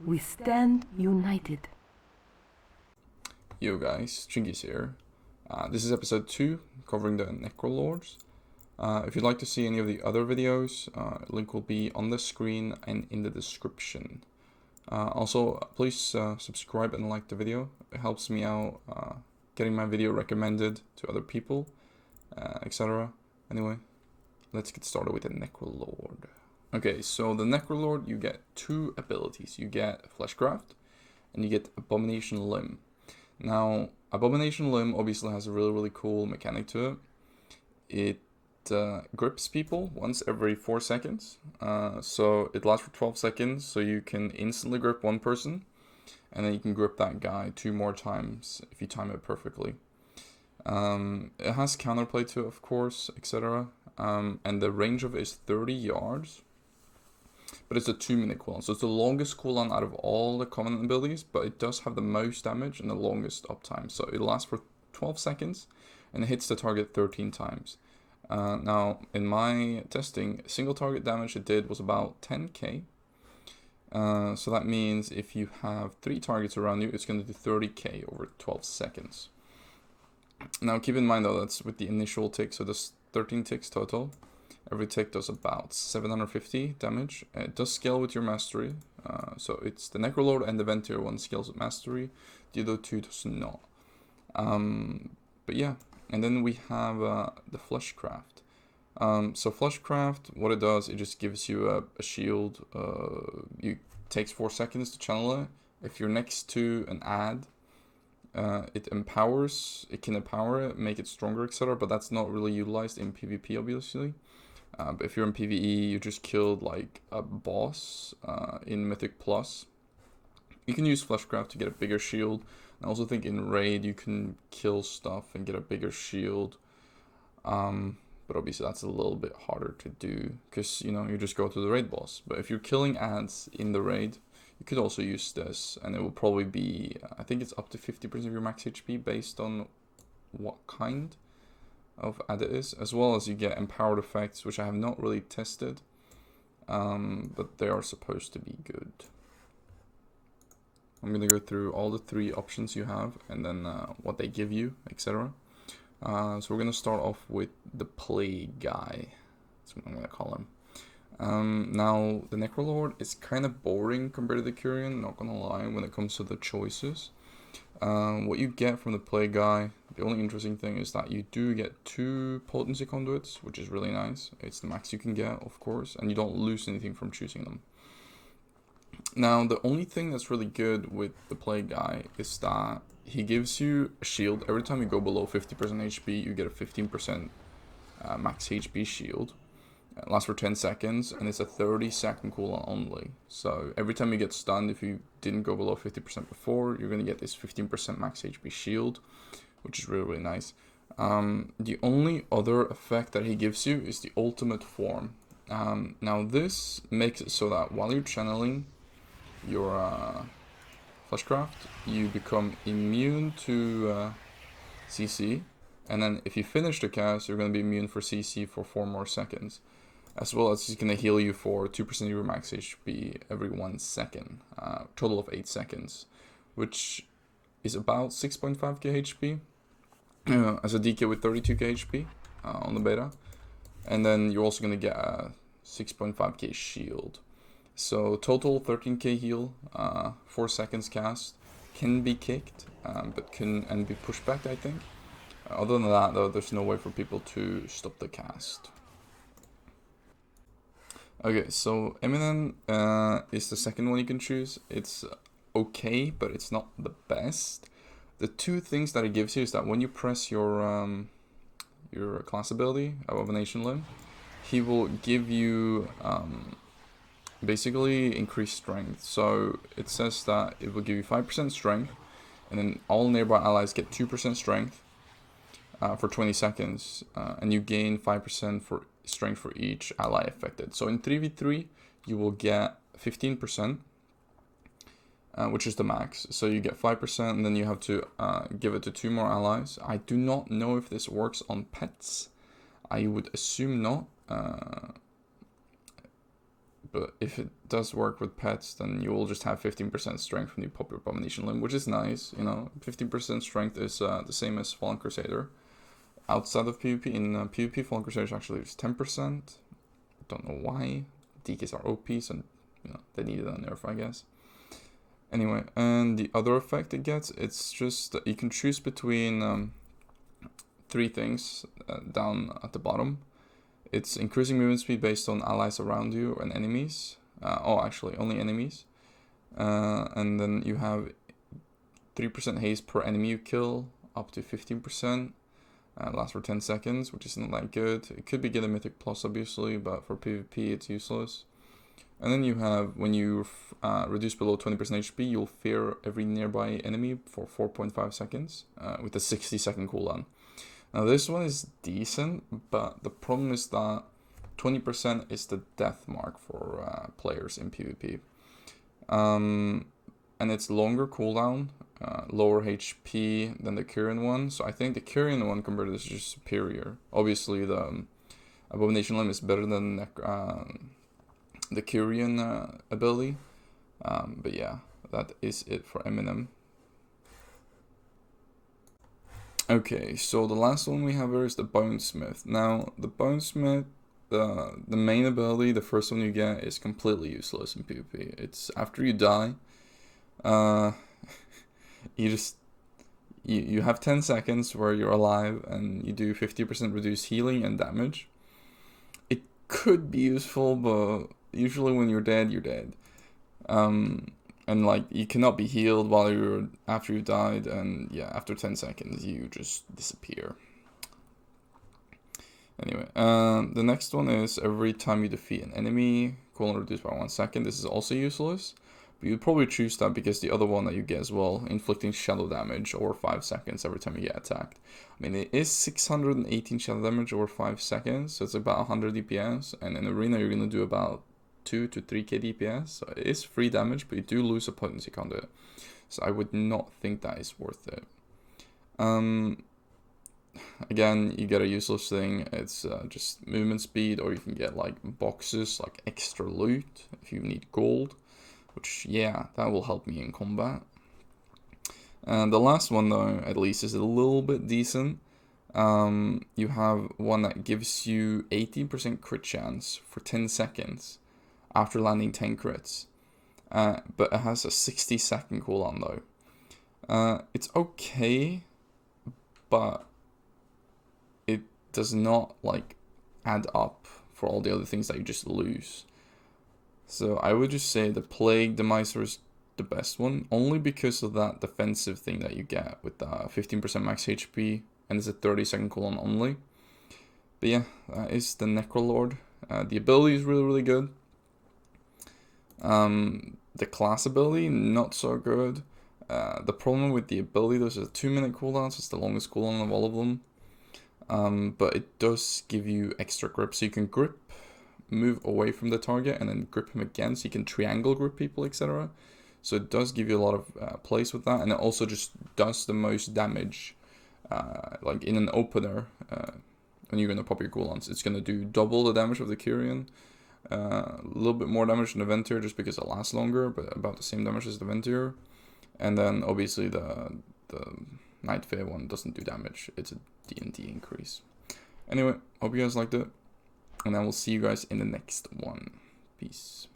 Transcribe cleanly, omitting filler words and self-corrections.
We stand united. Yo guys, Chingy's here. This is episode 2, covering the Necrolords. If you'd like to see any of the other videos, link will be on the screen and in the description. Also, please subscribe and like the video. It helps me out getting my video recommended to other people, etc. Anyway, let's get started with the Necrolord. Okay, so the Necrolord, you get 2 abilities. You get Fleshcraft and you get Abomination Limb. Now, Abomination Limb obviously has a really cool mechanic to it. It grips people once every 4 seconds. So it lasts for 12 seconds, so you can instantly grip one person, and then you can grip that guy 2 more times if you time it perfectly. It has counterplay to it, of course, etc. And the range of it is 30 yards. But it's a 2-minute cooldown, so it's the longest cooldown out of all the Covenant abilities, but it does have the most damage and the longest uptime. So it lasts for 12 seconds, and it hits the target 13 times. Now, in my testing, single target damage it did was about 10k. So that means if you have 3 targets around you, it's going to do 30k over 12 seconds. Now, keep in mind though, that's with the initial tick, so there's 13 ticks total. Every tick does about 750 damage. It does scale with your mastery. So it's the Necrolord and the Ventier one scales with mastery. The other 2 does not. But yeah, and then we have the Fleshcraft. So Fleshcraft, what it does, it just gives you a shield. It takes 4 seconds to channel it. If you're next to an ad, it can empower it, make it stronger, etc. But that's not really utilized in PvP, obviously. But if you're in PvE, you just killed like a boss in Mythic Plus, you can use Fleshcraft to get a bigger shield. I also think in Raid you can kill stuff and get a bigger shield. But obviously that's a little bit harder to do because, you know, you just go to the Raid boss. But if you're killing ads in the Raid, you could also use this, and it will probably be, I think it's up to 50% of your max HP based on what kind of ad it is, as well as you get empowered effects, which I have not really tested, but they are supposed to be good. I'm going to go through all the 3 options you have, and then what they give you, etc. So we're going to start off with the Playguy. That's what I'm going to call him. Now, the Necrolord is kind of boring compared to the Curian, not going to lie, when it comes to the choices. What you get from the Playguy, the only interesting thing is that you do get 2 potency conduits, which is really nice. It's the max you can get, of course, and you don't lose anything from choosing them. Now, the only thing that's really good with the Playguy is that he gives you a shield. Every time you go below 50% HP, you get a 15% max HP shield. It lasts for 10 seconds, and it's a 30-second cooldown only. So every time you get stunned, if you didn't go below 50% before, you're going to get this 15% max HP shield, which is really nice. The only other effect that he gives you is the ultimate form. Now this makes it so that while you're channeling your Fleshcraft, you become immune to CC, and then if you finish the cast, you're going to be immune for CC for 4 more seconds. As well as he's going to heal you for 2% of your max HP every 1 second. Total of 8 seconds. Which is about 6.5k HP. As a DK with 32k HP on the beta. And then you're also going to get a 6.5k shield. So total 13k heal. 4 seconds cast. Can be kicked. But can be pushed back, I think. Other than that, though, there's no way for people to stop the cast. Okay, so Emmi is the second one you can choose. It's okay, but it's not the best. The 2 things that it gives you is that when you press your class ability, Abomination Limb, he will give you basically increased strength. So it says that it will give you 5% strength, and then all nearby allies get 2% strength for 20 seconds, and you gain 5% for strength for each ally affected. So in 3v3 you will get 15%, which is the max. So you get 5%, and then you have to give it to 2 more allies. I do not know if this works on pets. I would assume not, but if it does work with pets, then you will just have 15% strength when you pop your Abomination Limb, which is nice, you know. 15% strength is the same as Fallen Crusader. Outside of PvP, in PvP, Fallen Crusader is actually just 10%. Don't know why. DKs are OP, so you know, they needed a nerf, I guess. Anyway, and the other effect it gets, it's just that you can choose between 3 things down at the bottom. It's increasing movement speed based on allies around you and enemies. Actually, only enemies. And then you have 3% haste per enemy you kill, up to 15%. Lasts for 10 seconds, which isn't that good. It could be get a Mythic Plus, obviously, but for PvP, it's useless. And then you have, when you reduce below 20% HP, you'll fear every nearby enemy for 4.5 seconds, with a 60-second cooldown. Now this one is decent, but the problem is that 20% is the death mark for players in PvP. And it's longer cooldown, lower HP than the Kyrian one. So I think the Kyrian one compared to this is just superior. Obviously the Abomination Limb is better than the Kyrian ability. But yeah, that is it for Eminem. Okay, so the last one we have here is the Bonesmith. Now, the Bonesmith, the main ability, the first one you get, is completely useless in PvP. It's after you die, you have 10 seconds where you're alive and you do 50% reduced healing and damage. It could be useful, but usually when you're dead, you're dead. And like you cannot be healed while you're after you died, and yeah, after 10 seconds you just disappear. Anyway, the next one is every time you defeat an enemy, cooldown reduced by 1 second. This is also useless, but you'd probably choose that because the other one that you get as well, inflicting shadow damage over 5 seconds every time you get attacked. I mean, it is 618 shadow damage over 5 seconds, so it's about 100 DPS, and in arena you're gonna do about 2 to 3k DPS, so it is free damage, but you do lose a potency conduit. So I would not think that is worth it. Again, you get a useless thing. It's just movement speed, or you can get like boxes, like extra loot if you need gold, which yeah, that will help me in combat. And the last one though, at least, is a little bit decent. You have one that gives you 18% crit chance for 10 seconds after landing 10 crits, but it has a 60-second cooldown though. It's okay, but it does not like add up for all the other things that you just lose. So I would just say the Plague Demiser is the best one, only because of that defensive thing that you get with the 15% max HP, and it's a 30-second cooldown only. But yeah, that is the Necrolord. The ability is really good. The class ability, not so good. The problem with the ability, there's a 2-minute cooldown, so it's the longest cooldown of all of them. But it does give you extra grip, so you can grip, move away from the target, and then grip him again, so you can triangle grip people, etc. So it does give you a lot of place with that, and it also just does the most damage, like in an opener, when you're gonna pop your cooldowns. It's gonna do double the damage of the Kyrian. A little bit more damage than the Ventier just because it lasts longer, but about the same damage as the Ventier. And then obviously the Night Fae one doesn't do damage. It's a D&D increase. Anyway, hope you guys liked it, and I will see you guys in the next one. Peace.